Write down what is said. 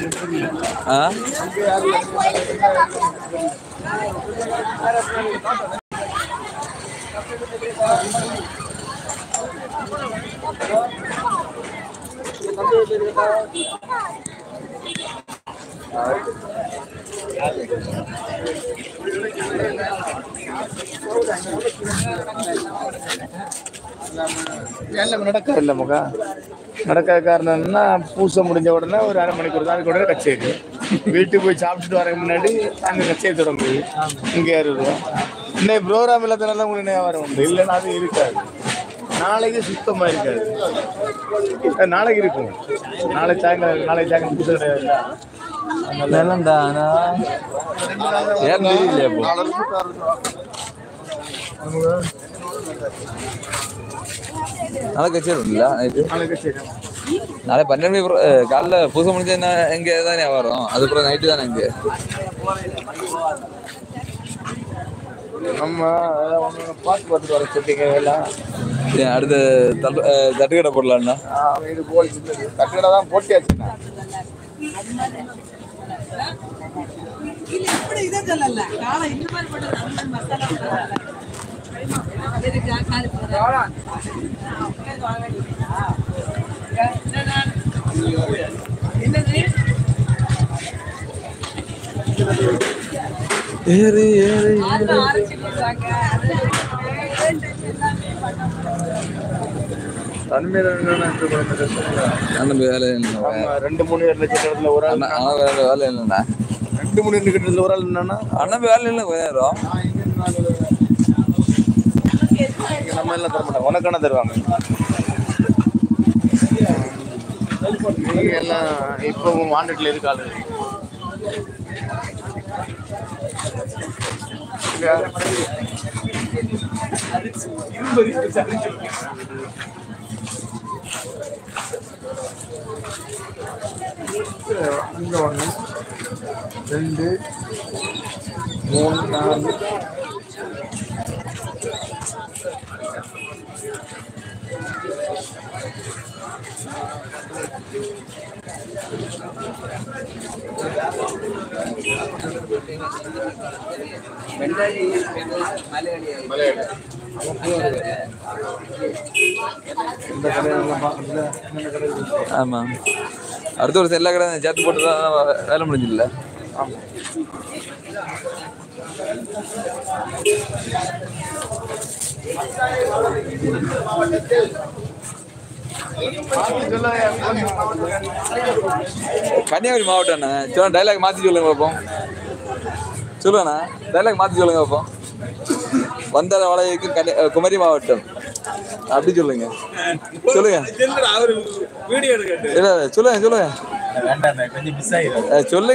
ஆ நடக்க இல்லை முகா நடக்காத காரணம் என்ன பூசை முடிஞ்ச உடனே ஒரு அரை மணிக்கூர் தான் அதுக்கு உடனே கச்சேரி வீட்டுக்கு போய் சாப்பிட்டுட்டு வர முன்னாடி அங்கே கச்சேரி தொடங்குது இங்கே ஏறுவோம் இன்னைக்கு ப்ரோக்ராம் இல்லாதனால உங்களுக்கு ஞாபகம் உண்டு இல்லைன்னா அது இருக்காது நாளைக்கு சுத்தமாக இருக்காது நாளைக்கு இருக்கும் நாளைக்கு சாயங்காலம் புது கிடையாது நாளை கச்சேரி உண்டுல்ல நாளை 12 காலைல பூசை முடிஞ்சா எங்கே தானே வரும் அதுக்கப்புறம் நைட்டு தானே இங்கே நம்ம பார்த்துட்டு வர சொல்லிங்க எல்லாம் அடுத்த தட்டுக்கடை போடலாம்னா இது போல் தட்டுக்கடை தான் போட்டியாச்சுண்ணா ஏறு ஏறு தன்மையில வேலை 2-3 லட்சத்துல ஒரு ஆள் வேலை இல்லைண்ணா 2-3 லட்சத்துல ஒரு ஆள் என்னன்னா அண்ணன் வேலை இல்லை கொஞ்ச நேரம் நம்ம எல்லாம் தர மாட்டாங்க உனக்கான தருவாங்க நீங்க எல்லாம் இப்போ மாண்டட்ல இருக்காது இங்க 1 2 3 4 ஆமா அடுத்த வருஷம் எல்லா கடை சேர்த்து போட்டு தான் வேலை முடிஞ்சிடல ஆமா கன்னியாகுமரி மாவட்டம்ண்ணா சொல்ல டைலாக் மாற்றி சொல்லுங்க பார்ப்போம் சொல்லுங்கண்ணா டைலாக் மாற்றி சொல்லுங்க பார்ப்போம் வந்தார வளையக்கு குமரி மாவட்டம் அப்படி சொல்லுங்க சொல்லுங்க இல்ல சொல்லுங்க சொல்லுங்க சொல்லுங்க